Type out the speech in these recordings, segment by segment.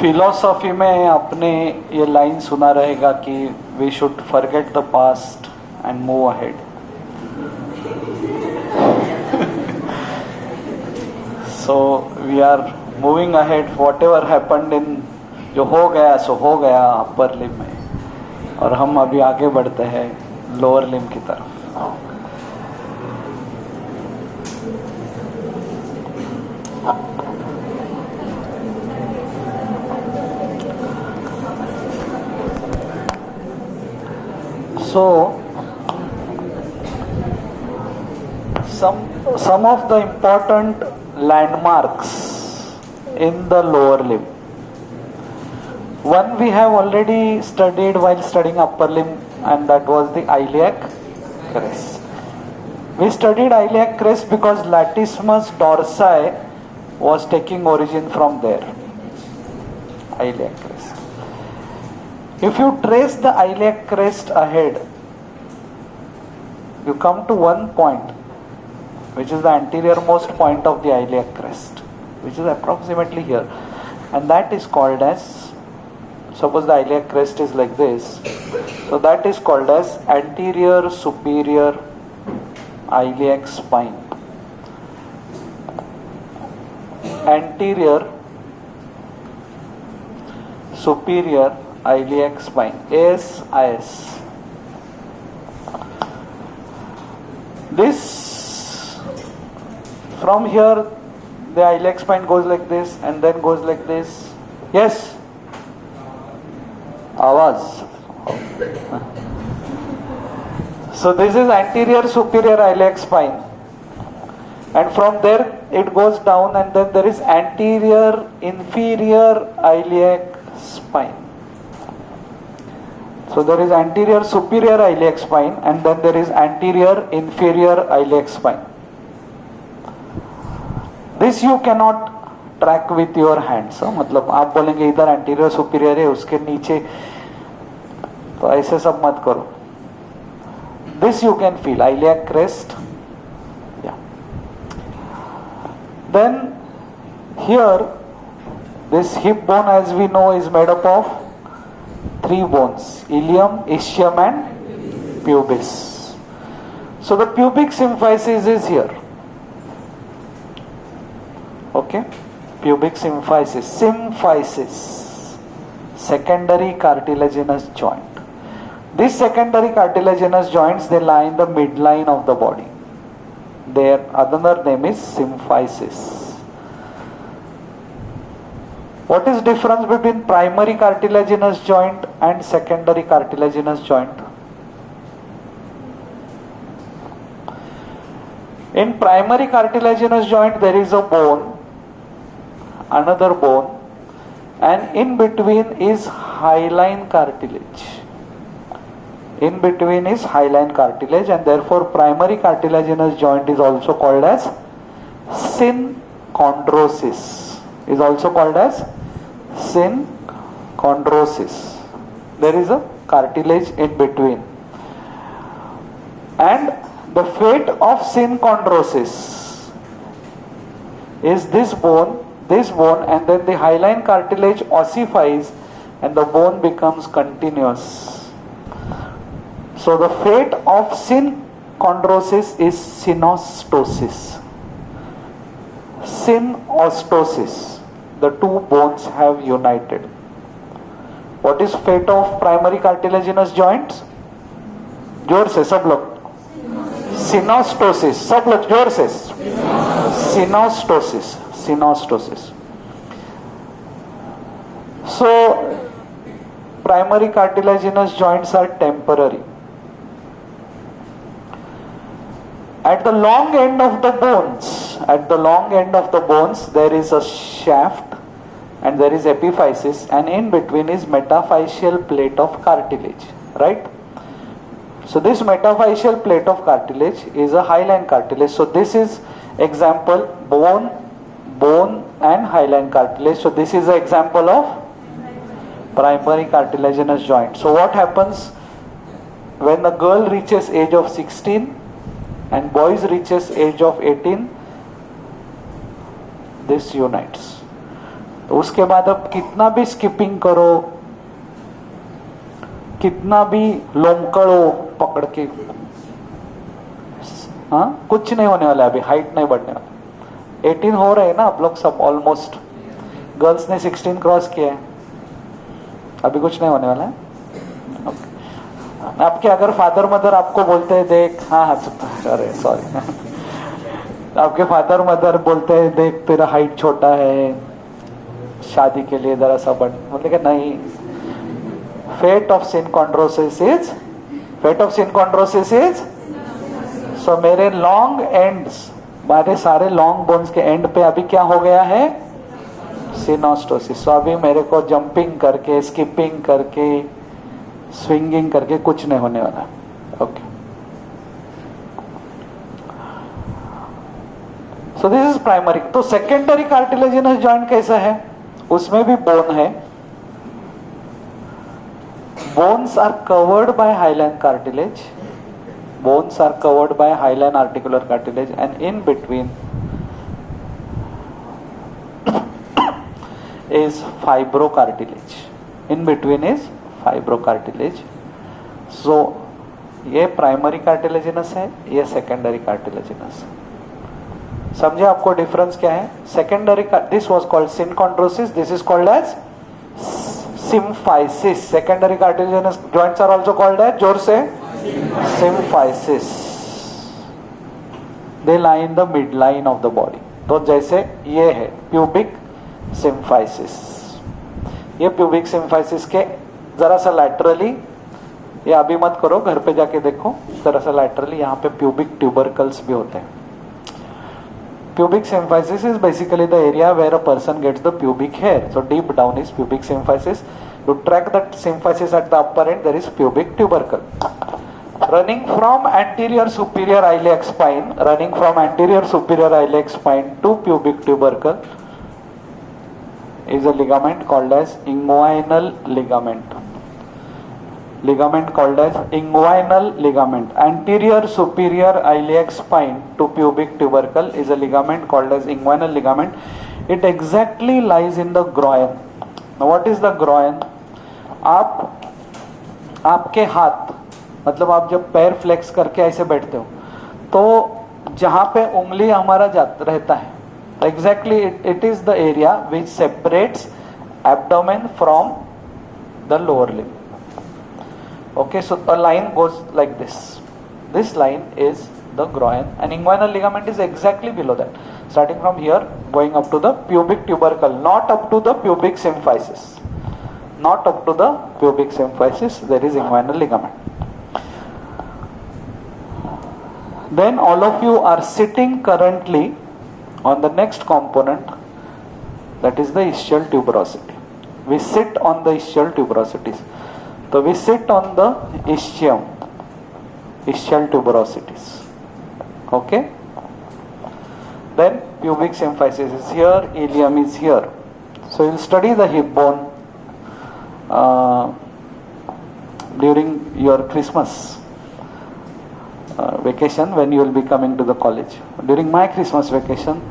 Philosophy में आपने ये लाइन सुना रहेगा कि we should forget the past and move ahead. So we are moving ahead. Whatever happened in, जो हो गया सो हो गया अपर लिम में, और हम अभी आगे बढ़ते हैं लोअर लिम की तरफ. So, some of the important landmarks in the lower limb. One we have already studied while studying upper limb, and that was the iliac crest. We studied iliac crest because latissimus dorsi was taking origin from there. Iliac crest. If you trace the iliac crest ahead, you come to one point, which is the anterior-most point of the iliac crest, which is approximately here, and that is called as, suppose the iliac crest is like this, so that is called as anterior superior iliac spine. Anterior superior iliac spine, ASIS. This, from here the iliac spine goes like this and then goes like this. Yes, आवाज. So this is anterior superior iliac spine, and from there it goes down, and then there is anterior inferior iliac spine. So there is anterior superior iliac spine, and then there is anterior inferior iliac spine. This you cannot track with your hands. मतलब आप बोलेंगे इधर anterior superior है, उसके नीचे, तो ऐसे सब मत करो. This you can feel, iliac crest. Yeah. Then here, this hip bone, as we know, is made up of three bones: ilium, ischium and pubis. So the pubic symphysis is here. Okay, pubic symphysis, secondary cartilaginous joint. These secondary cartilaginous joints, they lie in the midline of the body. Their other name is symphysis. What is difference between primary cartilaginous joint and secondary cartilaginous joint? In primary cartilaginous joint there is a bone, another bone, and in between is hyaline cartilage. In between is hyaline cartilage, and therefore primary cartilaginous joint is also called as synchondrosis. Is also called as synchondrosis. There is a cartilage in between, and the fate of synchondrosis is this bone, and then the hyaline cartilage ossifies and the bone becomes continuous. So the fate of synchondrosis is synostosis. Synostosis. The two bones have united. What is fate of primary cartilaginous joints? जोर से सब लोग. Synostosis. सब लोग जोर से. Synostosis. Synostosis. So primary cartilaginous joints are temporary. At the long end of the bones, there is a shaft and there is epiphysis, and in between is metaphyseal plate of cartilage, right? So this metaphyseal plate of cartilage is a hyaline cartilage. So this is example bone and hyaline cartilage. So this is an example of primary cartilaginous joint. So what happens when the girl reaches age of 16 and boys reaches age of 18? This unites. तो उसके बाद अब कितना भी skipping करो, कितना भी लोमकड़ो पकड़ के, हाँ कुछ नहीं होने वाला है, अभी हाइट नहीं बढ़ने वाला। 18 हो रहे हैं ना आप लोग सब ऑलमोस्ट, गर्ल्स ने 16 क्रॉस किया है, अभी कुछ नहीं होने वाला है। आपके अगर फादर मदर आपको बोलते हैं देख, हाँ हाँ अरे सॉरी आपके फादर मदर बोलते हैं देख तेरा हाइट छोटा है, शादी के लिए जरा सा बढ़, बोलते कि नहीं, फेट ऑफ सिनकॉन्ड्रोसिस इज सो मेरे लॉन्ग एंड्स, मेरे सारे लॉन्ग बोन्स के एंड पे अभी क्या हो गया है, सिनोस्टोसिस। सो अभी मेरे को जंपिंग करके, स्किपिंग करके, स्विंगिंग करके कुछ नहीं होने वाला। Okay, so this is primary. तो सेकेंडरी कार्टिलेजिनस जॉइंट कैसा है, उसमें भी बोन है, bones are covered by hyaline cartilage, bones are covered by hyaline articular cartilage, and in between is fibrocartilage, in between is fibrocartilage. So ये primary cartilaginous है, ये secondary cartilaginous. समझे आपको डिफरेंस क्या है? Secondary, this was called synchondrosis, this is called as symphysis. Secondary cartilaginous joints are also called as, जोर से, symphysis. They lie in the midline of the body. तो जैसे ये है pubic symphysis, ये pubic symphysis के जरा सा laterally, ये अभी मत करो, घर पे जाके देखो, जरा सा laterally यहाँ पे pubic tubercles भी होते हैं। Pubic symphysis is basically the area where a person gets the pubic hair. So deep down is pubic symphysis. To track that symphysis at the upper end, there is pubic tubercle. Running from anterior superior iliac spine, running from anterior superior iliac spine to pubic tubercle is a ligament called as inguinal ligament. Ligament called as inguinal ligament. Anterior superior iliac spine to pubic tubercle is a ligament called as inguinal ligament. It exactly lies in the groin. Now what is the groin? आपके हाथ, मतलब आप जब पैर flex करके ऐसे बैठते हो तो जहां पे उंगली हमारा रहता है, exactly it is the area which separates abdomen from the lower limb. Okay, so a line goes like this. This line is the groin, and inguinal ligament is exactly below that, starting from here going up to the pubic tubercle, not up to the pubic symphysis, not up to the pubic symphysis, there is inguinal ligament. Then all of you are sitting currently on the next component, that is the ischial tuberosity. We sit on the ischial tuberosities. So we sit on the ischium, ischial tuberosities. Okay? Then pubic symphysis is here, ilium is here. So you'll study the hip bone during your Christmas vacation, when you will be coming to the college. During my Christmas vacation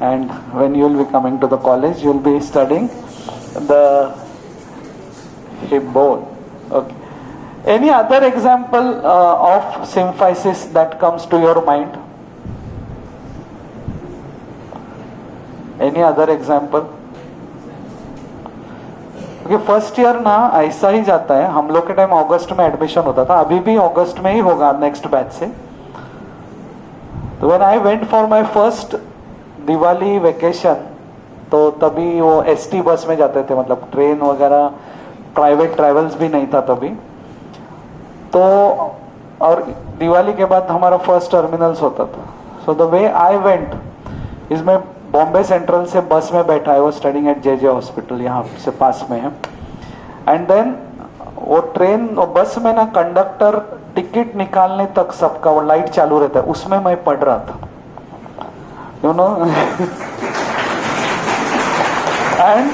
and when you will be coming to the college, you will be studying the hip bone. Okay. Any other example of symphysis that comes to your mind? Any other example? क्योंकि first year ना ऐसा ही जाता है, हम लोग के time अगस्त में admission होता था, अभी भी अगस्त में ही होगा नेक्स्ट बैच से। तो when I went for my first Diwali vacation, तो तभी वो एसटी बस में जाते थे, मतलब ट्रेन वगैरह प्राइवेट ट्रैवल्स भी नहीं था तभी। तो और दिवाली के बाद हमारा फर्स्ट टर्मिनल्स होता था। So the way I went, इसमें बॉम्बे सेंट्रल से बस में बैठा, I was studying at JJ hospital, यहाँ से पास में है। एंड देन वो ट्रेन बस में ना कंडक्टर टिकट निकालने तक सबका वो लाइट चालू रहता है, उसमें मैं पढ़ रहा था, you know. And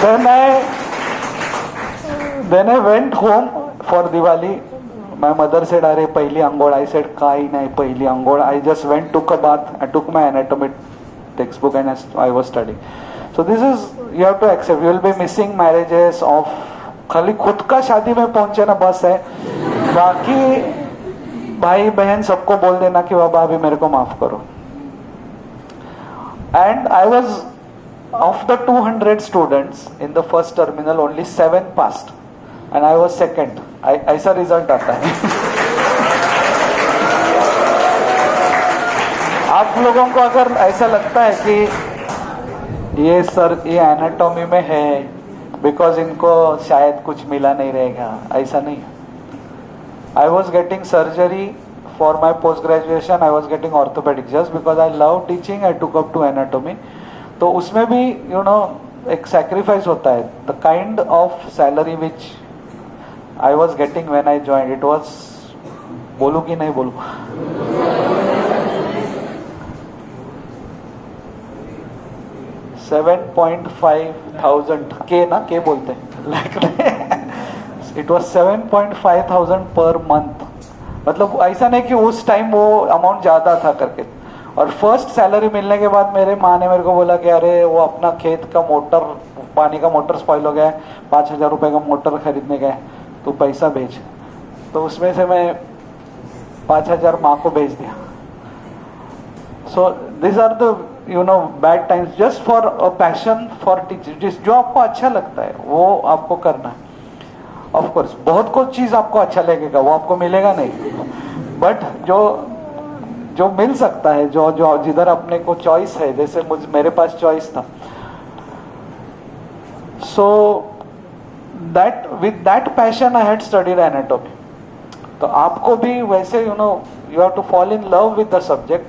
then I went home for Diwali. My mother said, "अरे पहिली अंघोळ." I said, "काही नाही पहिली अंघोळ." I just went, took a bath, I took my anatomy textbook and I was studying. So this is, you have to accept, you will be missing marriages of, खाली खुद का शादी में पहुंचे ना बस है, बाकी भाई बहन सबको बोल देना कि बाबा अभी मेरे को माफ करो. And I was, of the 200 students in the first terminal, only 7 passed and I was second. ऐसा रिजल्ट आता है. आप लोगों को अगर ऐसा लगता है कि ये सर ये एनाटॉमी में है बिकॉज इनको शायद कुछ मिला नहीं रहेगा, ऐसा नहीं. I was getting surgery for my post graduation, I was getting orthopaedic just because I love teaching, I took up to anatomy. तो उसमें भी यू नो एक सैक्रिफाइस होता है. The kind of salary which I was getting when I join, it was, बोलूं कि नहीं बोलूं, 7,500 के ना के बोलते हैं, इट वॉज 7,500 पर मंथ. मतलब ऐसा नहीं कि उस टाइम वो अमाउंट ज्यादा था करके. और फर्स्ट सैलरी मिलने के बाद मेरे माँ ने मेरे को बोला कि अरे वो अपना खेत का मोटर, पानी का मोटर स्पॉइल हो गया है, 5,000 रुपए का मोटर खरीदने गए, तो पैसा भेज. तो उसमें से मैं 5,000 माँ को भेज दिया. So this are the you know bad times. Just for a passion for teaching, जो आपको अच्छा लगता है वो आपको करना है. ऑफ कोर्स बहुत कुछ चीज आपको अच्छा लगेगा, वो आपको मिलेगा नहीं, बट जो मिल सकता है, जो जिधर अपने को चॉइस है, जैसे मेरे पास चॉइस था. So that with that passion I had studied anatomy. तो आपको भी वैसे you know you have to fall in love with the subject.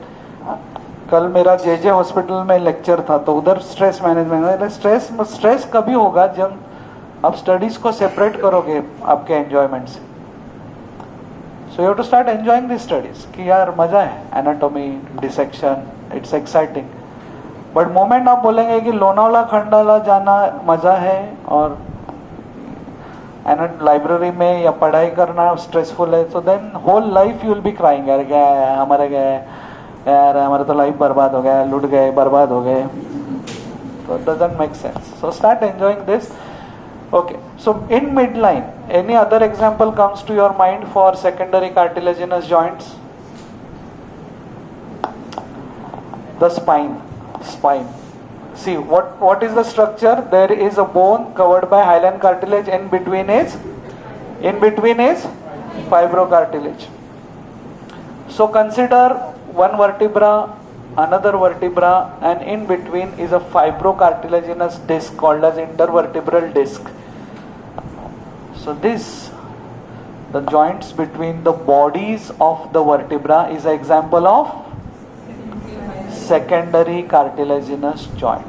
कल मेरा जेजे हॉस्पिटल में लेक्चर था, तो उधर स्ट्रेस मैनेजमेंट. स्ट्रेस कभी होगा जब आप स्टडीज को सेपरेट करोगे आपके एंजॉयमेंट से. So you have to start enjoying this studies कि यार मजा है, anatomy, dissection, it's exciting. But moment आप बोलेंगे कि लोनावला खंडाला जाना मजा है और लाइब्रेरी में या पढ़ाई करना स्ट्रेसफुल है, so then whole life you will be crying, यार क्या है हमारे, क्या है यार हमारा तो लाइफ बर्बाद हो गया, लुट गए, बर्बाद हो गए. So it doesn't make sense. So start enjoying this. Okay. So in midline, any other example comes to your mind for secondary cartilaginous joints? The spine. See what is the structure? There is a bone covered by hyaline cartilage. In between is fibrocartilage. So consider one vertebra, another vertebra, and in between is a fibrocartilaginous disc called as intervertebral disc. So the joints between the bodies of the vertebra is an example of secondary cartilaginous joint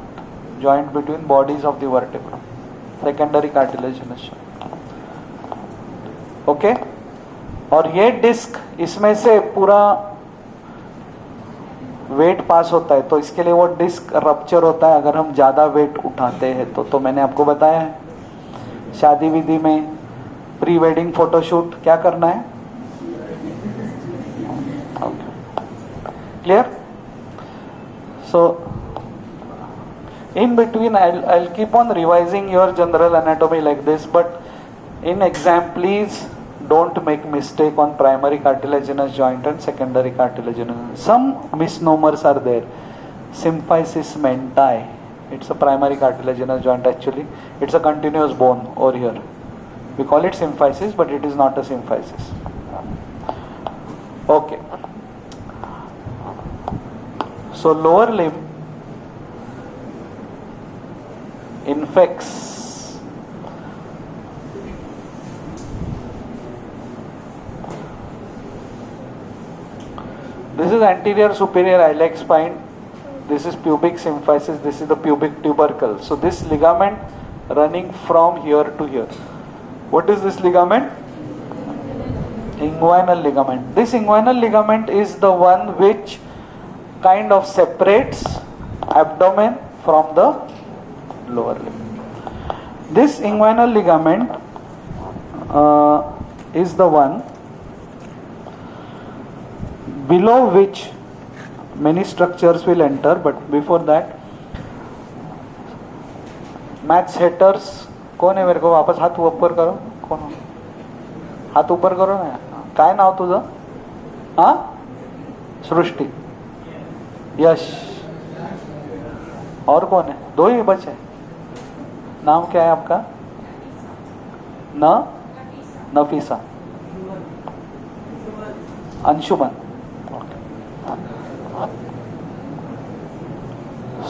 between bodies of the vertebra, secondary cartilaginous joint. Okay. और ये disc, इसमें से पूरा wait पास होता है, तो इसके लिए वो डिस्क रप्चर होता है अगर हम ज्यादा वेट उठाते हैं. तो मैंने आपको बताया है, शादी विधि में प्री वेडिंग फोटोशूट क्या करना है. Clear. So in between I'll keep on revising your general anatomy like this, but in exam please don't make mistake on primary cartilaginous joint and secondary cartilaginous. Some misnomers are there. Symphysis mentae, it's a primary cartilaginous joint. Actually it's a continuous bone over here. We call it symphysis, but it is not a symphysis. Okay. So lower limb infects this is anterior superior iliac spine, this is pubic symphysis, this is the pubic tubercle. So this ligament running from here to here, what is this ligament? Inguinal ligament. This inguinal ligament is the one which kind of separates abdomen from the lower limb. This inguinal ligament is the one below which many structures will enter, but before that maths haters कोण आहे? मेरे को वापस हात ऊपर करो. कोण? हात ऊपर करो ना. काय नाव तुझं? हा, सृष्टि, यश, और कौन है? दो ही बचे. नाम क्या है आपका? नफीसा, अंशुमन.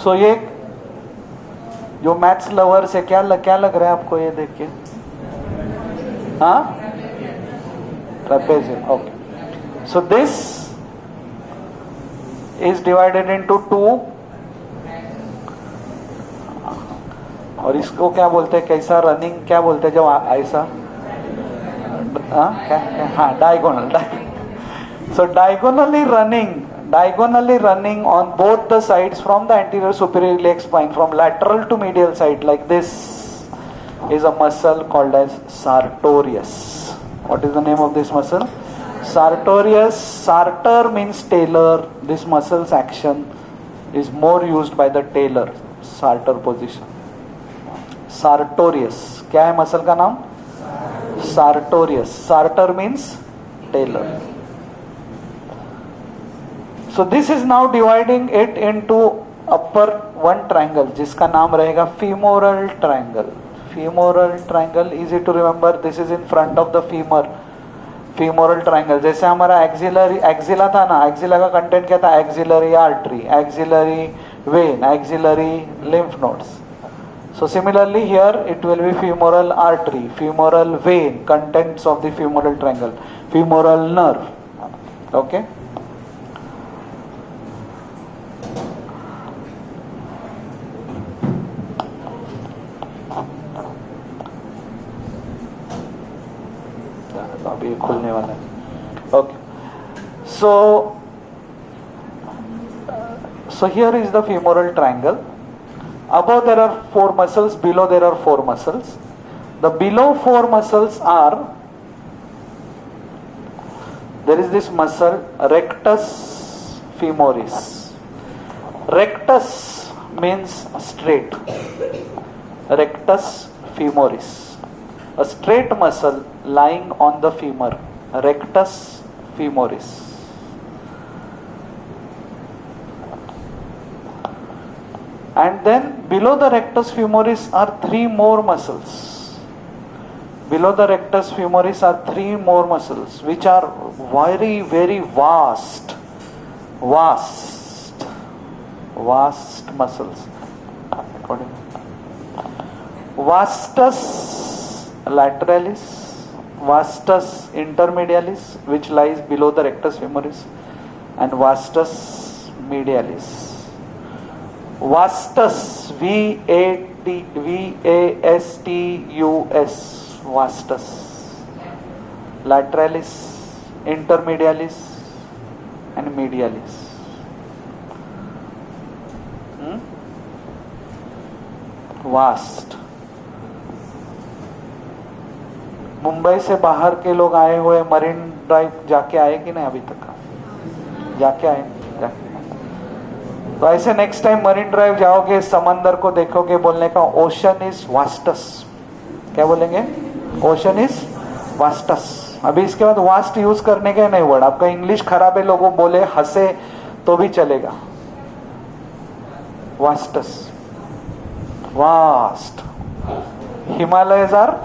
सो ये जो मैथ्स लवर्स है, क्या लग रहा है आपको ये देख के? हाँ, trapezium. Okay. So this is divided into two. और इसको क्या बोलते हैं? कैसा रनिंग क्या बोलते हैं जब ऐसा? हाँ, diagonal. So diagonally running on both the sides from the anterior superior iliac spine from lateral to medial side like this is a muscle called as sartorius. What is the name of this muscle? Sartorius. Sartor means tailor. This muscle's action is more used by the tailor. Sartor position. Sartorius. क्या है muscle का नाम? Sartorius. Sartor means tailor. So this is now dividing it into upper one triangle जिसका नाम रहेगा femoral triangle. Femoral triangle, easy to remember. This is in front of the femur. Femoral triangle. जैसे हमारा axilla था ना, axilla का content क्या था? Axillary artery, axillary vein, axillary lymph nodes. So similarly here it will be femoral artery, femoral vein, contents of the femoral triangle, femoral nerve. Okay. अभी खुलने वाला है. Okay. So here is the femoral triangle. Above there are four muscles, below there are four muscles. The below four muscles are, there is this muscle rectus femoris. Rectus means straight. Rectus femoris. A straight muscle lying on the femur. Rectus femoris. And then below the rectus femoris are three more muscles. Below the rectus femoris are three more muscles which are very, very vast. Vast muscles. Vastus lateralis, vastus intermedialis, which lies below the rectus femoris, and vastus medialis. Vastus, V-A-S-T-U-S, vastus. Lateralis, intermedialis, and medialis. Vast. Mumbai से बाहर के लोग आए हुए marine drive जाके आए कि नहीं? अभी तक जाके आए? तो ऐसे नेक्स्ट टाइम मरीन ड्राइव जाओगे, समंदर को देखोगे, बोलने का ओशन इज वास्टस. क्या बोलेंगे? Ocean is vastus. अभी इसके बाद वास्ट यूज करने के नहीं वर्ड. आपका इंग्लिश खराब है, लोगों बोले हंसे तो भी चलेगा. Vastus, vast. Himalayas are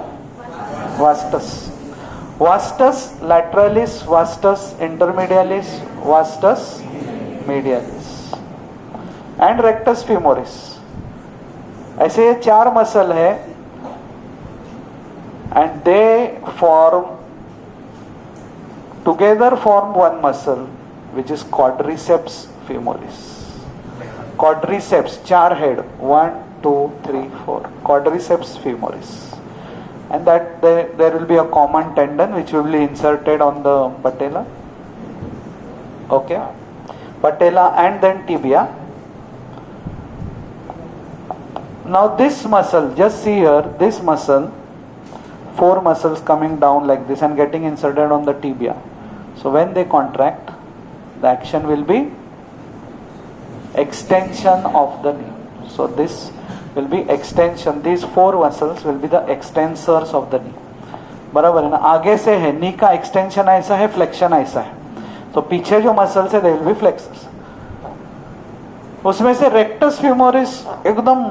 vastus. Vastus lateralis, vastus intermedialis, vastus medialis and rectus femoris. ऐसे ये चार मसल है and they together form one muscle which is quadriceps femoris. Quadriceps, चार head, 1, 2, 3, 4. Quadriceps femoris. And that there will be a common tendon which will be inserted on the patella. Okay, patella and then tibia. Now this muscle, just see here, this muscle, four muscles coming down like this and getting inserted on the tibia. So when they contract, the action will be extension of the knee. So this will be extension. These four muscles will be the extensors of the knee. बराबर है ना. आगे से है नी का extension ऐसा है, flexion ऐसा है. तो पीछे जो मसल्स है दे विल बी फ्लेक्सर्स. उसमें से रेक्टस फ्यूमोरिस एकदम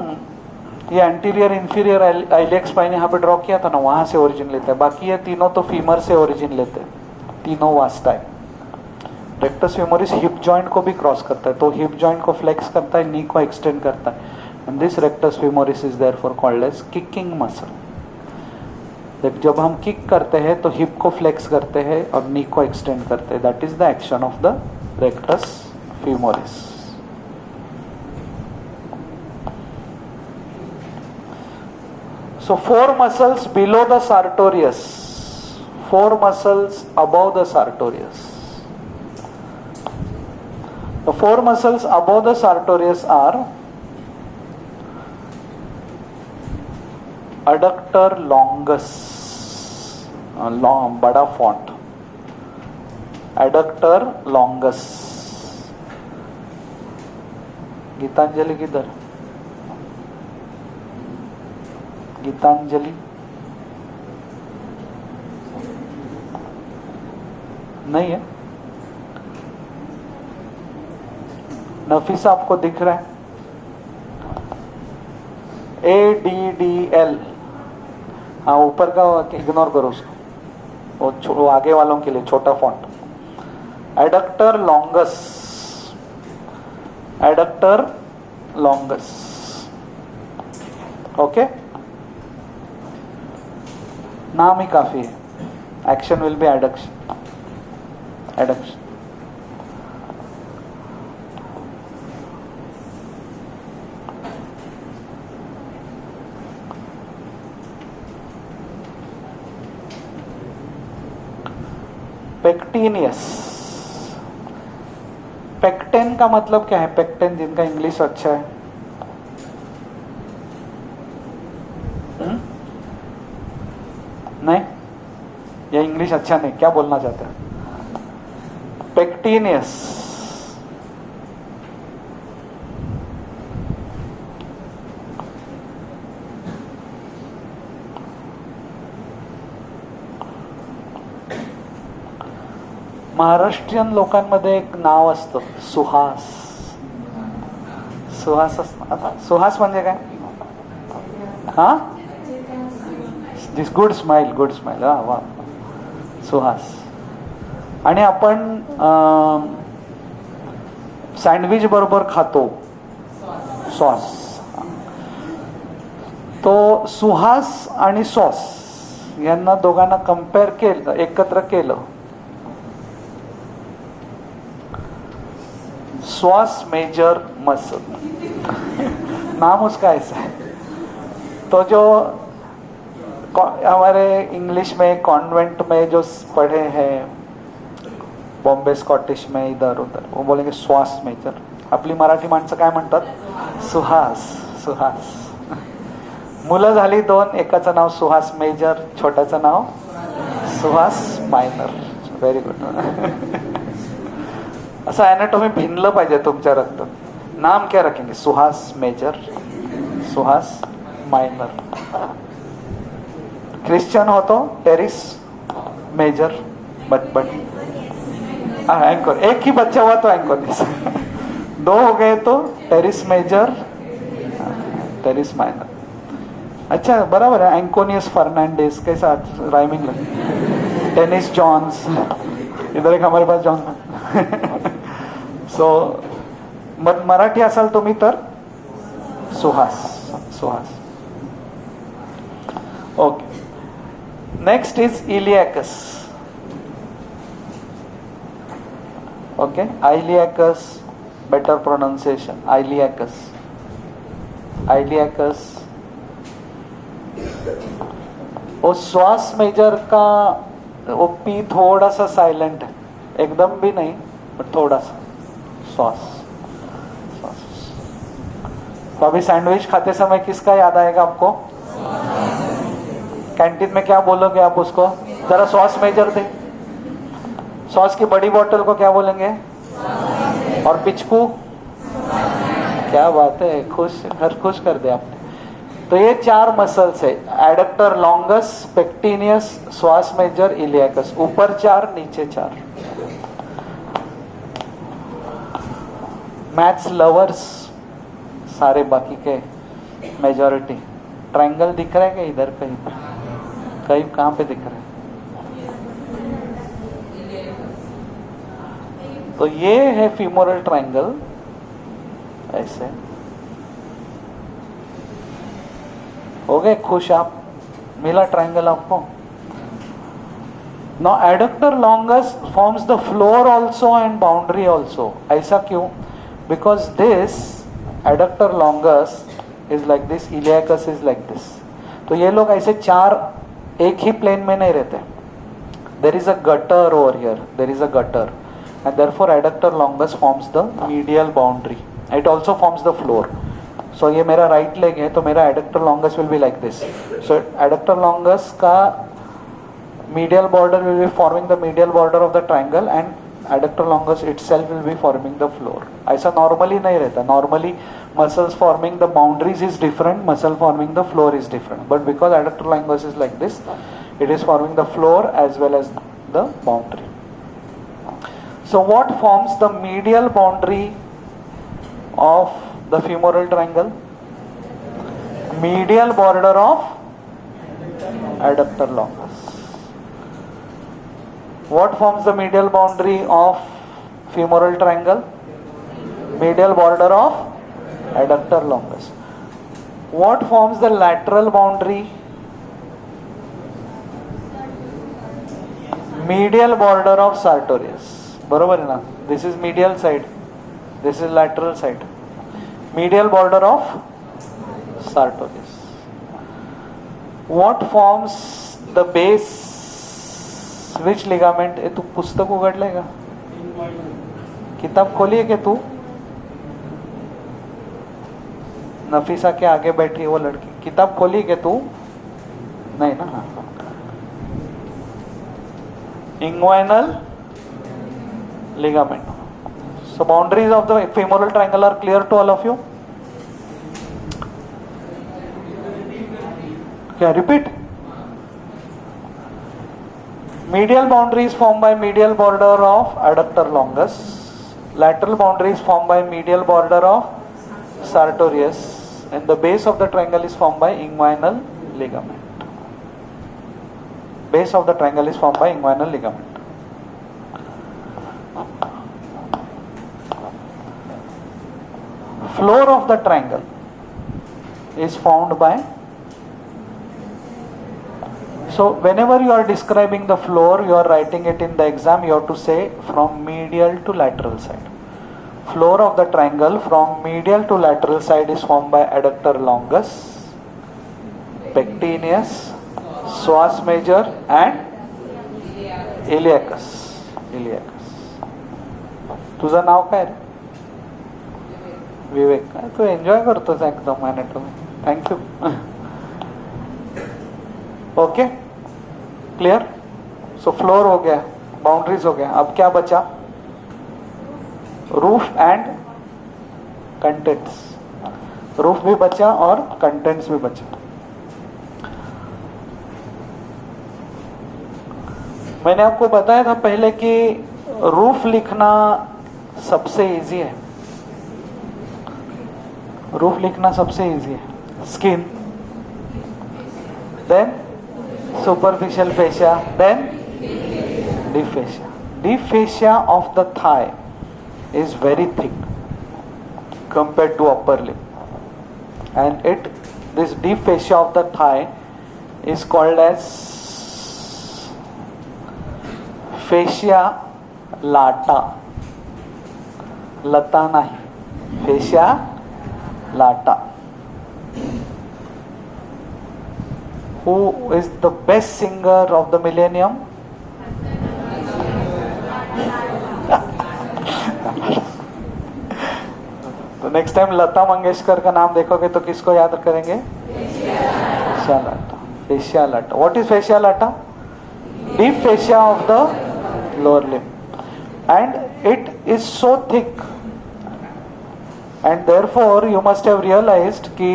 ये एंटीरियर इंफीरियर आइलियक स्पाइन यहाँ पे ड्रॉ किया था ना, वहां से ओरिजिन लेते हैं. बाकी ये तीनों तो फीमर से ओरिजिन लेते हैं, तीनों वास्ता है. रेक्टस फ्यूमोरिस हिप जॉइंट को भी क्रॉस करता है, तो हिप जॉइंट को फ्लेक्स करता है, नी को एक्सटेंड करता है. And this rectus femoris is therefore called as kicking muscle. जब हम किक करते हैं तो हिप को फ्लेक्स करते हैं और नी को एक्सटेंड करते हैं. That is the action of the rectus femoris. So four muscles below the sartorius, four muscles above the sartorius. The four muscles above the sartorius are adductor longus, long बड़ा font, adductor longus. Geetanjali किधर? गीतांजलि नहीं है. नफीसा आपको दिख रहा है? ADDL. हाँ, ऊपर का इग्नोर करो उसको, वो आगे वालों के लिए छोटा font. Adductor longus, adductor longus. Okay, नाम ही काफी है. Action will be adduction, adduction. Pectineus. Pecten का मतलब क्या है? पेक्टेन जिनका इंग्लिश अच्छा है, नहीं, यह इंग्लिश अच्छा नहीं, क्या बोलना चाहते हैं? पेक्टिनियस. महाराष्ट्रीयन लोकांमध्ये एक नाव असतं, सुहास. सुहास सुहास म्हणजे काय? हा, this good smile, good smile. वा वा, सुहास. आणि आपण सँडविच बरोबर खातो सॉस. तो सुहास आणि सॉस यांना दोघांना कंपेअर केलं, एकत्र केलं, श्वास मेजर मसल. नाम उसका ऐसा है. तो जो हमारे इंग्लिश में कॉन्वेंट में जो पढ़े हैं, बॉम्बे स्कॉटिश में इधर उधर, वो बोलेंगे श्वास मेजर. आपली मराठी माणसं काय म्हणतात? सुहास. सुहास. मुलं झाली दोन, एकाचं नाव सुहास मेजर, छोट्याचं नाव सुहास मायनर. Very good. असं ॲनाटॉमी भिनलं पाहिजे तुमच्या रक्तात. नाम क्या रखेंगे? Suhas major, Suhas minor. Christian हो तो टेरिस मेजर, बट एंकर. एक ही बच्चा हुआ तो एंकोनिस. दो हो गए तो टेरिस मेजर, टेरिस माइनर. अच्छा, बराबर है. एंकोनियस फर्नांडिस के साथ राइमिंग लगे. टेनिस जॉन्स, इधर एक हमारे पास जॉन. सो मराठी असाल तुम्ही तर Suhas. Suhas. Okay. Next is iliacus. Okay, iliacus, better pronunciation, iliacus. Iliacus. वो श्वास मेजर का वो पी थोड़ा सा साइलेंट है, एकदम भी नहीं, बट थोड़ा सा. श्वास. तो अभी सैंडविच खाते समय किसका याद आएगा आपको? कैंटीन में क्या बोलोगे आप उसको? जरा सॉस मेजर दे. सॉस की बड़ी बोतल को क्या बोलेंगे? और पिचकू. क्या बात है, खुश, घर खुश कर दे आपने. तो ये 4 मसल्स है, एडक्टर लॉन्गस, पेक्टिनियस, श्वास मेजर, इलियाकस. ऊपर 4, नीचे 4. मैथ्स लवर्स सारे बाकी के मेजॉरिटी. ट्रायंगल दिख रहा है क्या इधर कहीं पर? कहीं कहाँ पे दिख रहा है? तो ये है फीमोरल ट्रायंगल. ऐसे हो गए खुश आप? मिला ट्रायंगल आपको? Now adductor longus forms the floor also and boundary also. ऐसा क्यों? Because this adductor longus is like this, iliacus is like this. तो ये लोग ऐसे 4 एक ही प्लेन में नहीं रहते. There is a gutter over here. There is a gutter, and therefore adductor longus forms the medial boundary. It also forms the floor. So ये मेरा right leg है, तो मेरा adductor longus will be like this. So adductor longus का medial border will be forming the medial border of the triangle, and adductor longus itself will be forming the floor. ऐसा normally नहीं रहता. Normally muscles forming the boundaries is different, muscle forming the floor is different. But because adductor longus is like this, it is forming the floor as well as the boundary. So what forms the medial boundary of the femoral triangle? Medial border of adductor longus. What forms the medial boundary of femoral triangle? Medial border of adductor longus. What forms the lateral boundary? Medial border of sartorius. बरोबर है ना? This is medial side. This is lateral side. Medial border of sartorius. What forms the base? Which ligament? तू पुस्तक उघडलंय का? किताब खोली है क्या तू? नफीसा के आगे बैठी है वो लड़की. किताब खोली क्या तू? नहीं ना. Inguinal ligament. So boundaries of the femoral triangle are clear to all of you? Okay, repeat. Medial boundary is formed by medial border of adductor longus. Lateral boundary is formed by medial border of sartorius. And the base of the triangle is formed by inguinal ligament. Base of the triangle is formed by inguinal ligament. Floor of the triangle is formed by. So whenever you are describing the floor, you are writing it in the exam, you have to say from medial to lateral side. Floor of the triangle from medial to lateral side is formed by adductor longus, pectineus, psoas major and iliacus. तुझं नाव काय रे? विवेक. तू enjoy करतोस एकदम anatomy. Thank you. Okay, clear. So floor हो गया, boundaries हो गया. अब क्या बचा? Roof and contents. रूफ भी बचा और कंटेंट्स भी बचा. मैंने आपको बताया था पहले कि रूफ लिखना सबसे इजी है. रूफ लिखना सबसे इजी है. Skin, then superficial fascia, then deep fascia. Deep fascia of the thigh is very thick compared to upper limb, and this deep fascia of the thigh is called as fascia lata. लता नहीं, fascia lata. Who is the best singer of the millennium? तो next time Lata Mangeshkar का नाम देखोगे तो किसको याद करेंगे? fascia lata. Fascia lata. What is fascia lata? Deep fascia of the lower limb, and it is so thick, and therefore you must have realized कि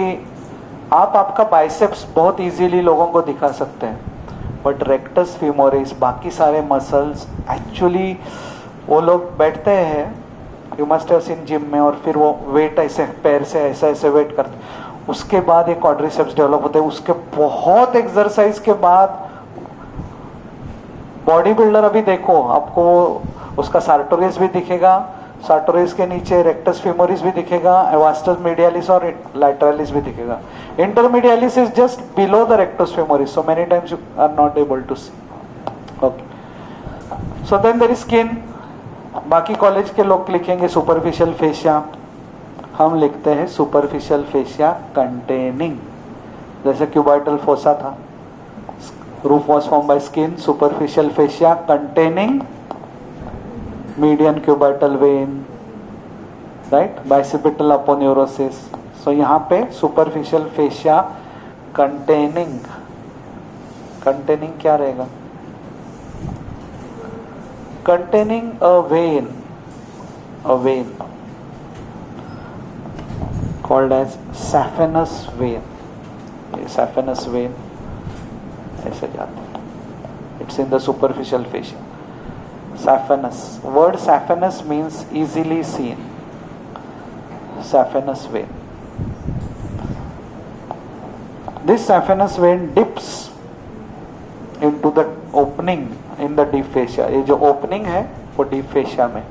आप आपका बाइसेप्स बहुत इजीली लोगों को दिखा सकते हैं, बट रेक्टस फीमोरिस, बाकी सारे मसल्स एक्चुअली वो लोग बैठते हैं, you must have seen gym में, और फिर वो वेट ऐसे पैर से ऐसा ऐसे वेट करते, उसके बाद एक क्वाड्रिसेप्स डेवलप होते हैं, उसके बहुत एक्सरसाइज के बाद बॉडी बिल्डर अभी देखो आपको उसका सार्टोरियस भी दिखेगा, सार्टोरियस के नीचे रेक्टस फीमोरिस भी दिखेगा, वास्टस मीडियालिस और लैटरलिस भी दिखेगा. Intermedialis is just below the rectus femoris, so many times you are not able to see. Okay, so then there is skin. बाकी कॉलेज के लोग लिखेंगे सुपरफिशियल फेशिया, हम लिखते हैं सुपरफिशियल फेशिया कंटेनिंग, जैसे क्यूबाइटल फोसा था, roof was formed by skin, superficial fascia containing median cubital vein, right, bicipital aponeurosis. So यहाँ पे superficial fascia containing क्या रहेगा? Containing a vein called as saphenous vein. Saphenous vein ऐसे जाते हैं. It's in the superficial fascia. Saphenous. Word saphenous means easily seen. Saphenous vein. This saphenous vein dips into the opening in the deep fascia. ये जो opening है वो deep fascia में.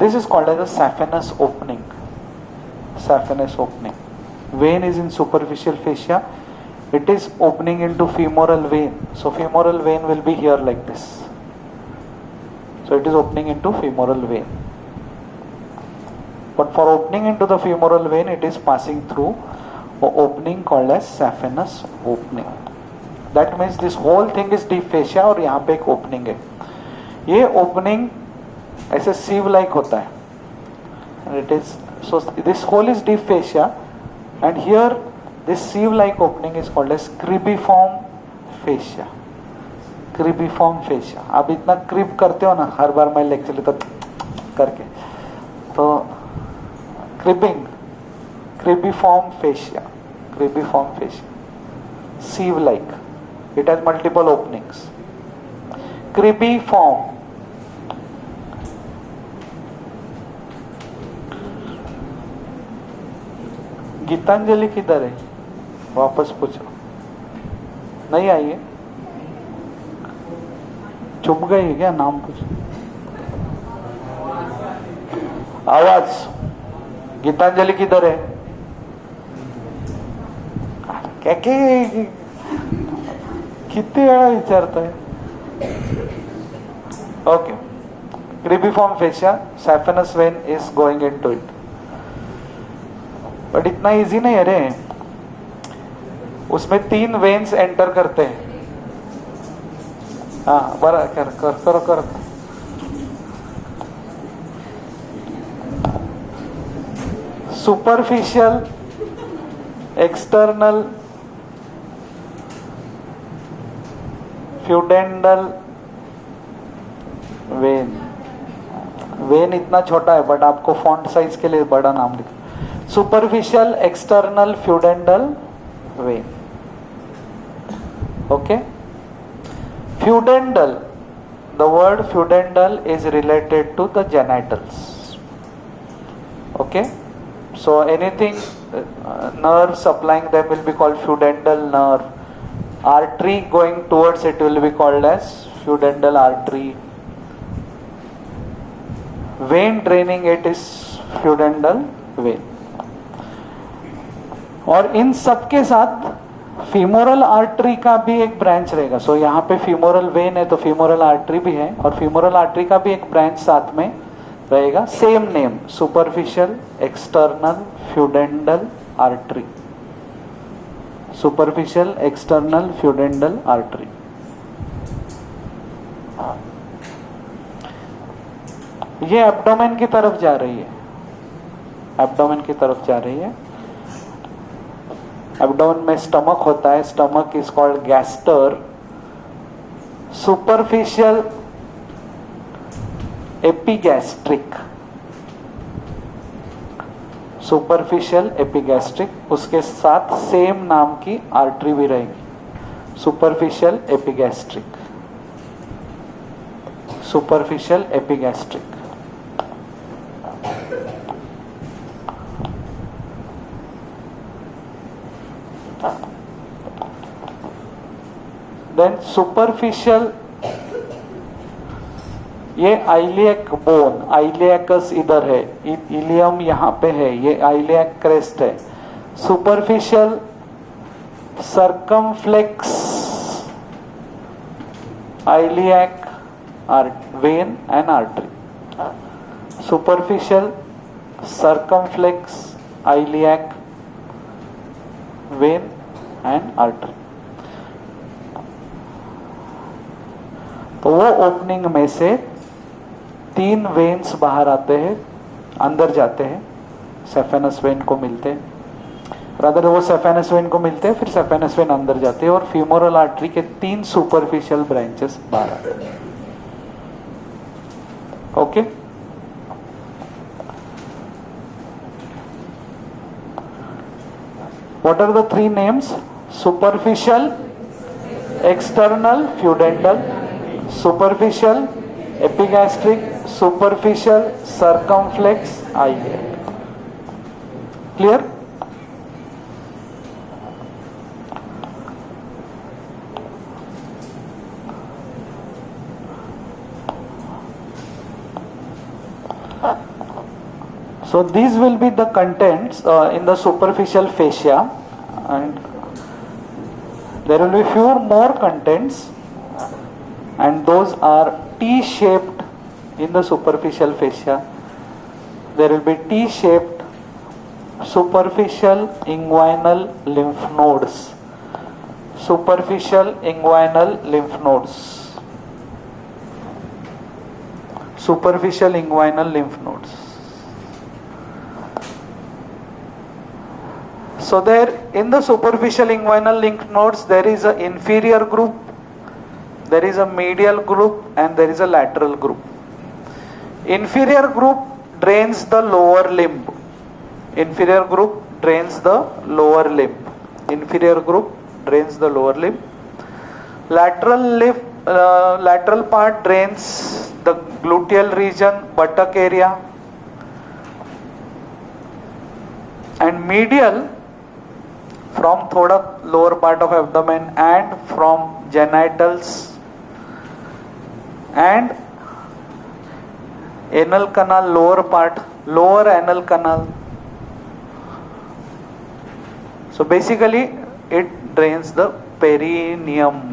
This is called as a saphenous opening. Saphenous opening. Vein is in superficial fascia. It is opening into femoral vein. So femoral vein will be here like this. So it is opening into femoral vein. But for opening into the femoral vein, it is passing through an opening called as saphenous opening. That means this whole thing is deep fascia और यहाँ पे एक opening है. ये opening ऐसे sieve like होता है. And it is, so this whole is deep fascia. And here this sieve like opening is called as cribiform fascia. Cribiform fascia. आप इतना क्रिब करते हो ना, हर बार मैं लेक्चर लेता करके, तो cribbing, cribiform fascia, cribiform fascia, sieve like. It has multiple openings. Cribiform. Geetanjali किधर है? वापस पूछो. नहीं आई है? चुप गई है क्या? नाम पूछो. आवाज. गीतांजलि किधर है? क्या कितने वेळा विचारता है? Okay. Cribriform fascia, saphenous vein is going into it. But इतना इजी नहीं है रे, उसमें 3 वेन्स एंटर करते हैं. हाँ बरा कर कर कर कर. Superficial external pudendal vein. Vein इतना छोटा है बट आपको फॉन्ट साइज के लिए बड़ा नाम लिखा. Superficial external pudendal vein. Okay. Pudendal. The word pudendal is related to the genitals. Okay. So anything nerve supplying them will be called pudendal nerve. Artery going towards it will be called as pudendal artery. Vein draining it is pudendal vein. और इन सब के साथ femoral artery का भी एक branch रहेगा. सो यहाँ पे फीमोरल वेन है तो फीमोरल आर्टरी भी है, और फीमोरल आर्टरी का भी एक ब्रांच साथ में रहेगा. Same name, superficial external pudendal artery. Superficial external pudendal artery. ये एब्डोमेन की तरफ जा रही है. एब्डोमेन की तरफ जा रही है. एब्डोमेन में स्टमक होता है. Stomach is called gaster. Superficial epigastric. Superficial epigastric, उसके साथ सेम नाम की आर्टरी भी रहेगी, superficial epigastric, superficial epigastric. Then superficial, ये आइलियक बोन, आइलियकस इधर है, इलियम यहां पे है, ये आइलियक क्रेस्ट है। Superficial circumflex iliac vein and artery, superficial circumflex iliac vein and artery. तो वो ओपनिंग में से 3 वेन्स बाहर आते हैं, अंदर जाते हैं, सेफेनस वेन को मिलते हैं, रादर वो सेफेनस वेन को मिलते हैं, फिर सेफेनस वेन अंदर जाते हैं और फीमोरल आर्टरी के 3 सुपरफिशियल ब्रांचेस बाहर आते हैं। Okay, what are the 3 names? Superficial external pudendal, superficial epigastric, superficial circumflex iliac. Clear? So these will be the contents in the superficial fascia, and there will be few more contents, and those are T-shaped in the superficial fascia. There will be T-shaped superficial inguinal lymph nodes, superficial inguinal lymph nodes, superficial inguinal lymph nodes. So there in the superficial inguinal lymph nodes there is an inferior group, there is a medial group, and there is a lateral group. Inferior group drains the lower limb. Inferior group drains the lower limb. Inferior group drains the lower limb. Lateral part drains the gluteal region, buttock area, and medial from thoda lower part of abdomen and from genitals and anal canal lower part, lower anal canal. So basically it drains the perineum.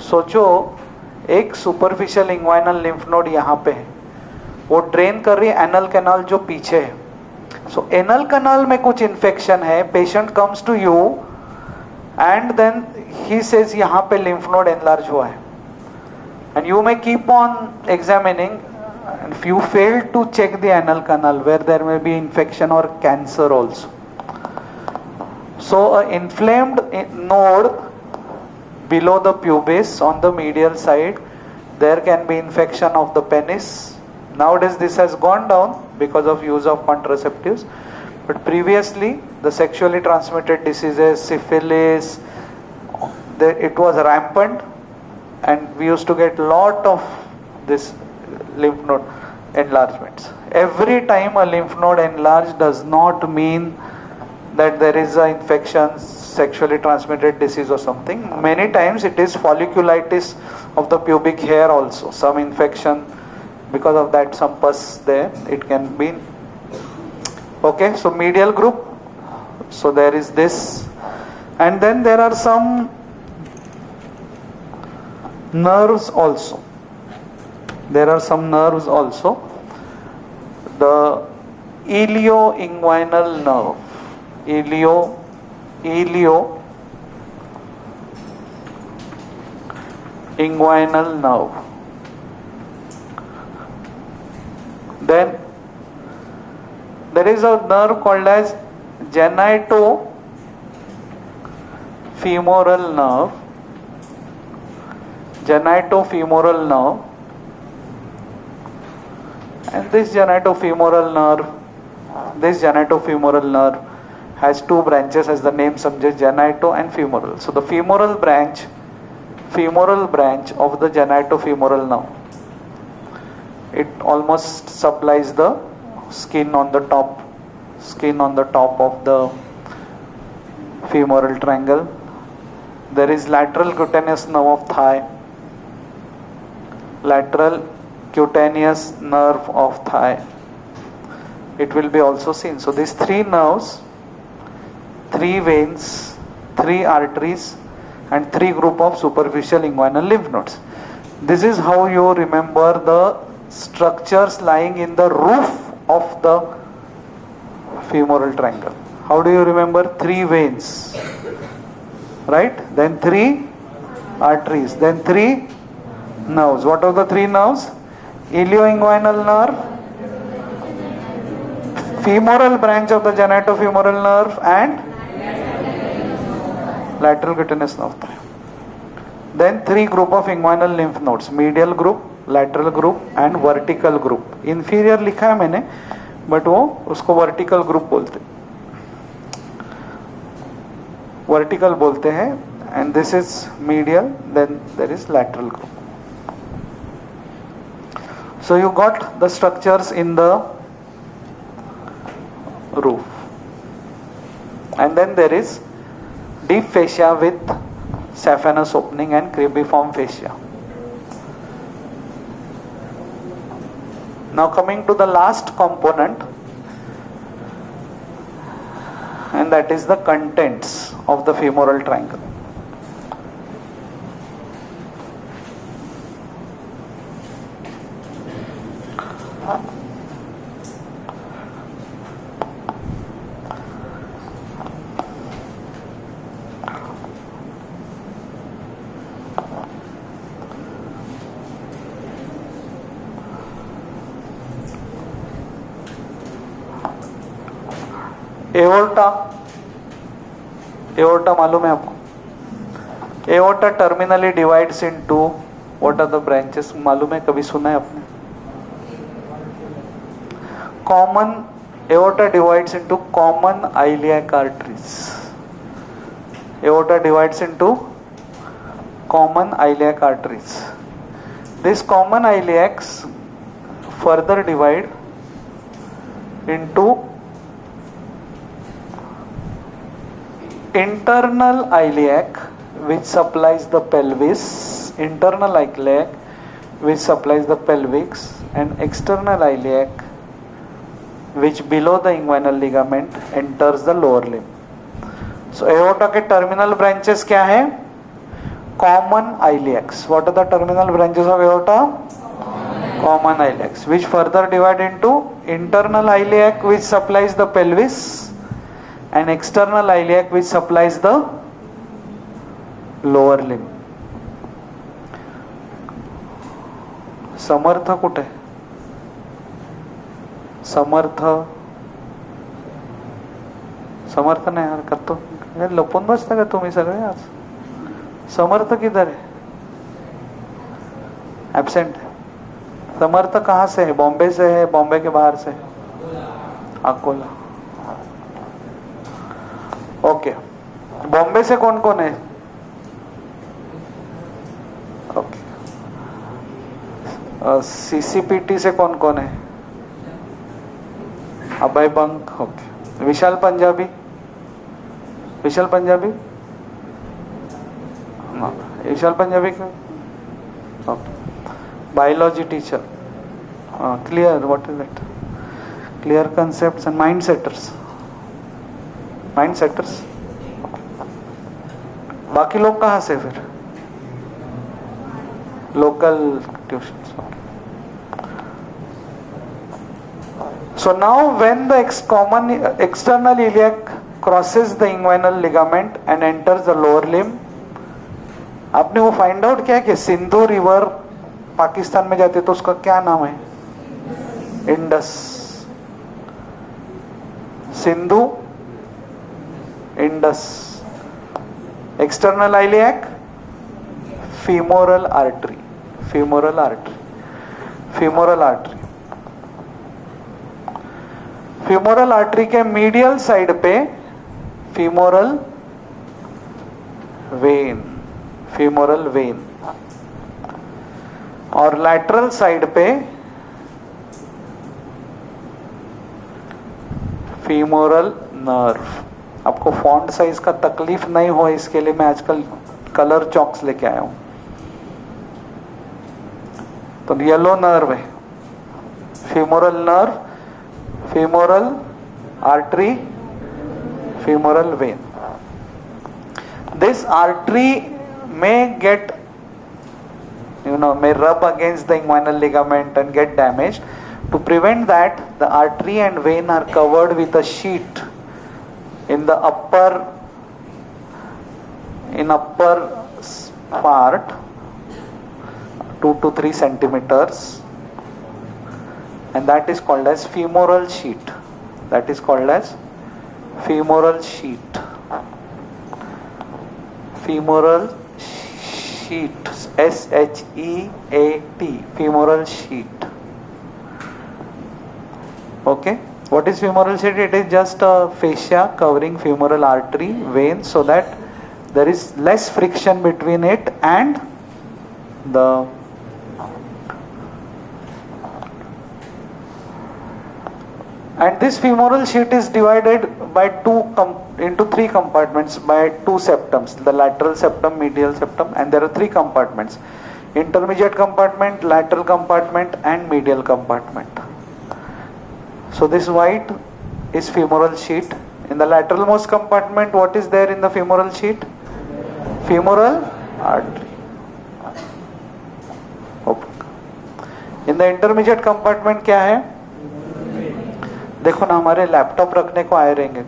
सोचो एक superficial inguinal lymph node यहाँ पे है, वो drain कर रही है anal canal जो पीछे है. सो एनल कैनाल में कुछ इन्फेक्शन है, patient comes to you and then he says यहाँ पे लिम्फ नोड एनलार्ज हुआ है, and you may keep on examining. If you fail to check the anal canal where there may be infection or cancer also. So a inflamed node below the pubis on the medial side, there can be infection of the penis. Nowadays this has gone down because of use of contraceptives, but previously the sexually transmitted diseases, syphilis, it was rampant, and we used to get lot of this lymph node enlargements. Every time a lymph node enlarged does not mean that there is an infection, sexually transmitted disease or something. Many times it is folliculitis of the pubic hair also, some infection, because of that some pus there, it can be. Okay, so medial group, so there is this, and then there are some nerves also. There are some nerves also. The ilioinguinal nerve, ilioinguinal nerve. Then there is a nerve called as genitofemoral nerve. Genitofemoral nerve. And this genitofemoral nerve has two branches, as the name suggests, genito and femoral. So the femoral branch of the genitofemoral nerve, it almost supplies the skin on the top of the femoral triangle. There is lateral cutaneous nerve of thigh, it will be also seen. So these three nerves, three veins, three arteries, and three group of superficial inguinal lymph nodes. This is how you remember the structures lying in the roof of the femoral triangle. How do you remember? Three veins, right? Then three arteries, then three nerves. What are the three nerves? Ilioinguinal nerve, femoral branch of the genitofemoral nerve, and lateral cutaneous nerve. Then three group of inguinal lymph nodes, medial group, lateral group and vertical group. Inferior लिखा है मैंने, but वो उसको vertical group बोलते हैं, and this is medial, then there is lateral group. So you got the structures in the roof, and then there is deep fascia with saphenous opening and cribriform fascia. Now coming to the last component, and that is the contents of the femoral triangle. Aorta मालूम है आपको? Aorta terminally divides into, what are the branches मालूम है? कभी सुना है आपने? Common aorta divides into common iliac arteries. Aorta divides into common iliac arteries. This common iliacs further divide into internal iliac which supplies the pelvis, and external iliac which below the inguinal ligament enters the lower limb. So aorta के terminal branches क्या है? Common iliacs. What are the terminal branches of aorta? Common iliacs, which further divide into internal iliac which supplies the pelvis and external iliac which supplies the lower limb. समर्थ कुठे? समर्थ नाही यार, करतो लपून बसता का तुम्ही सगळे आज? समर्थ किधर है? एब्सेंट. समर्थ कहाँ से है? बॉम्बे से है, बॉम्बे के बाहर से? अकोला. ओके. बॉम्बे से कौन कौन है? ओके. सीसीपीटी से कौन कौन है? अभय बंक. ओके. विशाल पंजाबी विशाल पंजाबी का. Okay. Biology teacher. Clear. What is that? Clear concepts and mind setters. बाकी लोग कहाँ से फिर? Local tuition. So now when the common external iliac crosses the inguinal ligament and enters the lower limb, आपने वो find out किया कि Sindhu river Pakistan में जाती है तो उसका क्या नाम है? Indus. Sindhu, Indus. External iliac, femoral artery. Femoral artery के मीडियल साइड पे फीमोरल वेन और लैटरल साइड पे फीमोरल नर्व। आपको फॉन्ट साइज का तकलीफ नहीं हो इसके लिए मैं आजकल कलर चॉक्स लेके आया हूं। तो येलो नर्व है, femoral nerve, femoral artery, femoral when. This artery may get, may rub against the inguinal ligament and get damaged. To prevent that, the artery and vein are covered with a sheet in the upper part, 2 to 3 centimeters, and that is called as femoral sheet. That is called as femoral sheet. Femoral sheet, SHEAT, femoral sheet. Okay, what is femoral sheet? It is just a fascia covering femoral artery, vein, so that there is less friction between it and the and this femoral sheet is divided by into 3 compartments by 2 septums, the lateral septum, medial septum, and there are 3 compartments: intermediate compartment, lateral compartment, and medial compartment. So this white is femoral sheet. In the lateral most compartment, what is there in the femoral sheet? Femoral artery. Okay. In the intermediate compartment क्या है? देखो ना, हमारे laptop रखने को आए रहेंगे।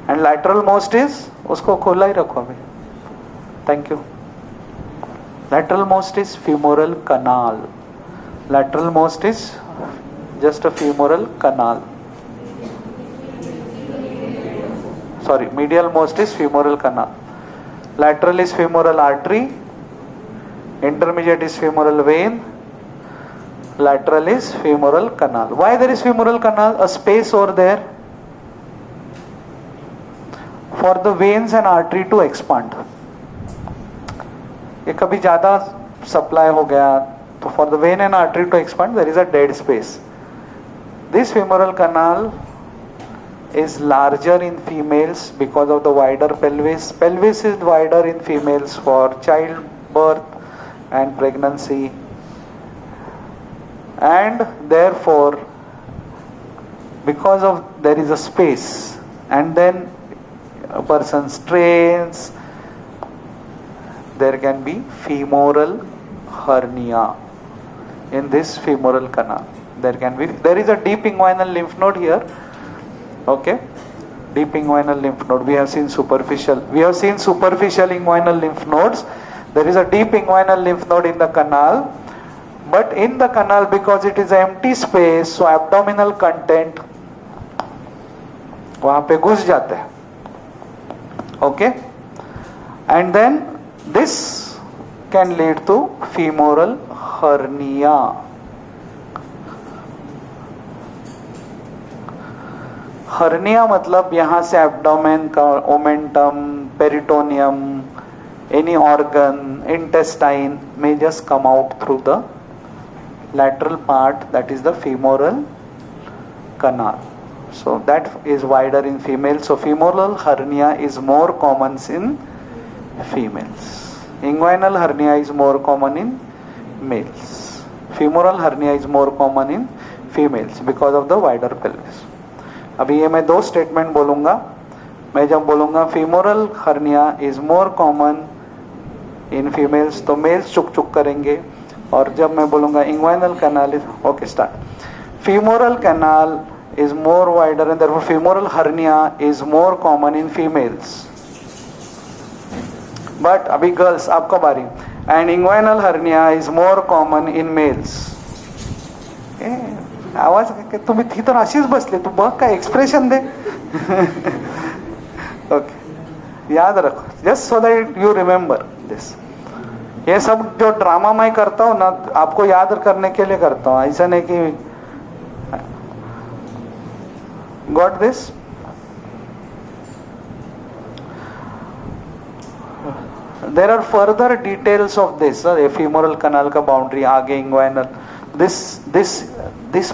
And lateral most is, उसको खोला ही रखो अभी। Thank you. Lateral most is femoral canal. Lateral most is just a femoral canal. Sorry, medial most is femoral canal. Lateral is femoral artery, intermediate is femoral vein, lateral is femoral canal. Why there is femoral canal? A space over there for the veins and artery to expand. ये कभी ज़्यादा supply हो गया तो for the vein and artery to expand there is a dead space. This femoral canal is larger in females because of the wider pelvis. Pelvis is wider in females for childbirth and pregnancy, and therefore because of there is a space, and then a person strains, there can be femoral hernia in this femoral canal. There is a deep inguinal lymph node here. Okay, deep inguinal lymph node. We have seen superficial inguinal lymph nodes. There is a deep inguinal lymph node in the canal, but in the canal, because it is an empty space, so abdominal content वहां पे घुस जाते हैं. Okay, and then this can lead to femoral hernia. Hernia मतलब यहां से abdomen का omentum, peritoneum, any organ, intestine may just come out through the lateral part, that is the femoral canal. So that is wider in females. So femoral hernia is more common in females. Inguinal hernia is more common in males. Femoral hernia is more common in females because of the wider pelvis. अभी ये मैं 2 statement बोलूंगा. मैं जब बोलूंगा femoral hernia is more common in females तो mails चुक चुक करेंगे, और जब मैं बोलूंगा inguinal canal is okay start. Femoral canal is more wider and therefore femoral hernia is more common in females. But अभी गर्ल्स आपका बारी. And inguinal hernia is more common in males. आवाज तुम्ही ती तर अशीच बसले, तू बघ काय एक्सप्रेशन दे. ओके, याद रखो, just so that you remember this. ये सब जो ड्रामा मैं करता हूँ ना, आपको याद करने के लिए करता हूँ, ऐसा नहीं कि got this. There are further details of this. Femoral canal का boundary आगे inguinal. This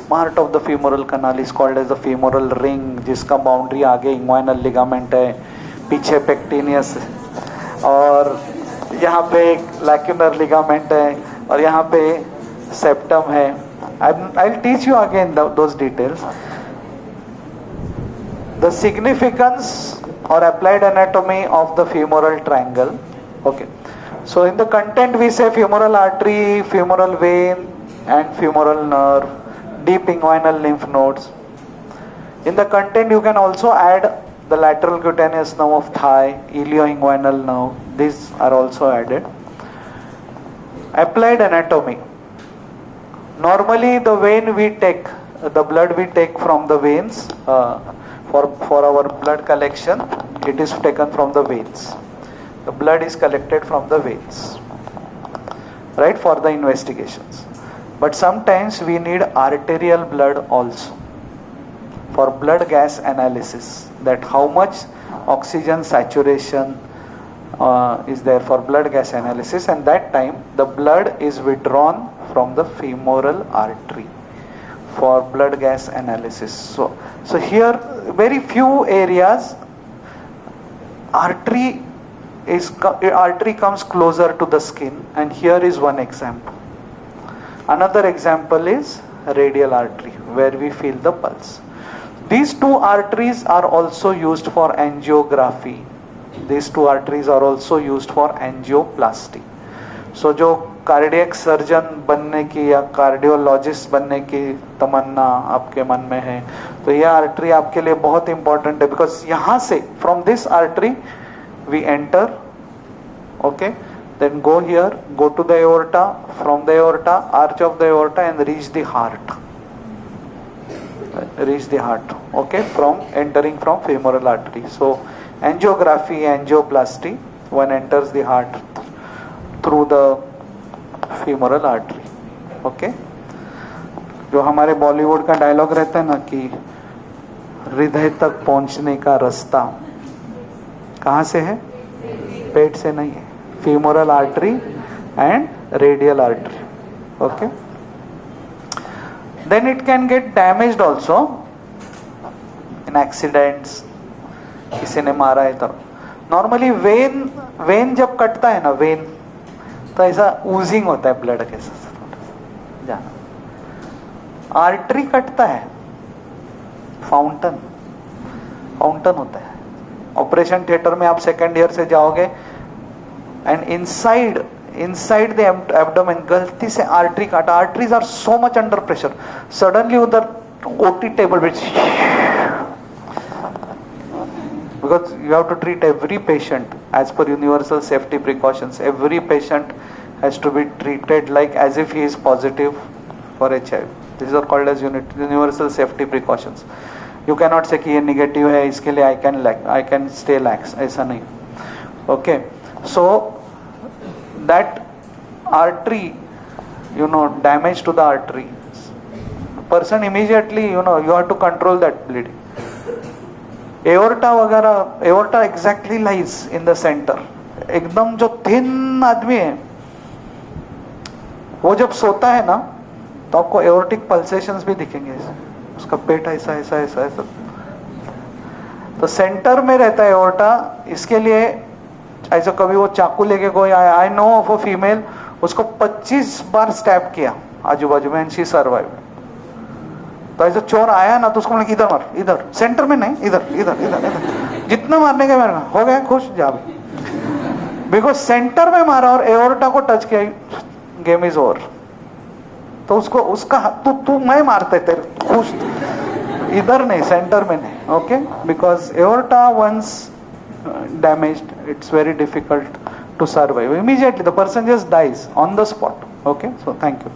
part of the femoral canal is called as the femoral ring, जिसका boundary आगे inguinal ligament है, पीछे pectineus, और यहाँ पे lacunar ligament है, और यहाँ पे septum है. I'll teach you again those details. The significance or applied anatomy of the femoral triangle. Okay, so in the content we say femoral artery, femoral vein and femoral nerve, deep inguinal lymph nodes. In the content you can also add the lateral cutaneous nerve of thigh, ilioinguinal nerve, these are also added. Applied anatomy. Normally the vein we take, the blood we take from the veins, for our blood collection, it is taken from the veins. The blood is collected from the veins, right, for the investigations. But sometimes we need arterial blood also for blood gas analysis, that how much oxygen saturation is there for blood gas analysis, and that time the blood is withdrawn from the femoral artery for blood gas analysis. So here very few areas artery comes closer to the skin, and here is one example. Another example is radial artery, where we feel the pulse. These two arteries are also used for angiography. These two arteries are also used for angioplasty. So जो cardiac surgeon बनने की या cardiologist बनने की तमन्ना आपके मन में है, तो यह आर्टरी आपके लिए बहुत इंपॉर्टेंट है, बिकॉज यहाँ से from this artery we enter, okay, then go here, go to the aorta, from the aorta, arch of the aorta, and reach the heart, okay, from entering from femoral artery. So angiography, angioplasty, one enters the heart through the femoral artery. Okay, जो हमारे बॉलीवुड का dialogue रहता है ना कि हृदय तक पहुंचने का रास्ता कहाँ से है? पेट से नहीं है. Femoral artery and radial artery. Okay, then it can get damaged also in accidents. किसी ने मारा है तो नॉर्मली वेन जब कटता है ना, वेन तो ऐसा ऊजिंग होता है ब्लड के साथ जाना. आर्टरी कटता है, फाउंटन होता है. ऑपरेशन थिएटर में आप सेकेंड ईयर से जाओगे एंड इनसाइड द एब्डोमेन गलती से आर्टरी काटा. Arteries are so much under pressure, suddenly उधर ओटी टेबल पे, because you have to treat every patient as per universal safety precautions. Every patient has to be treated like as if he is positive for HIV. These are called as universal safety precautions. You cannot say कि ये negative है इसके लिए I can stay lax, ऐसा नहीं. Okay, so that artery, damage to the artery, person immediately, you have to control that bleeding. Aorta वगैरह, aorta exactly lies in the centre. एकदम जो थिन आदमी है वो जब सोता है ना तो आपको एओर्टिक पल्सेशंस भी दिखेंगे, उसका पेट ऐसा ऐसा ऐसा ऐसा. तो सेंटर में रहता है एओर्टा. इसके लिए ऐसा कभी वो चाकू लेके कोई आया, I know of a female, उसको 25 बार स्टैब किया आजू बाजू में, एंड शी सर्वाइव. तो ऐसा चोर आया ना तो उसको बोले इधर मार, इधर सेंटर में नहीं, इधर इधर इधर इधर, जितना मारने का मेरे हो गया, खुश जा. बिकॉज सेंटर में मारा और एओर्टा को टच किया, गेम इज ओवर. तो उसको उसका तू मैं मारते तेरे खुश, इधर नहीं, सेंटर में नहीं. Okay, because aorta once damaged, it's very difficult to survive. Immediately the person just dies on the spot. Okay, so thank you.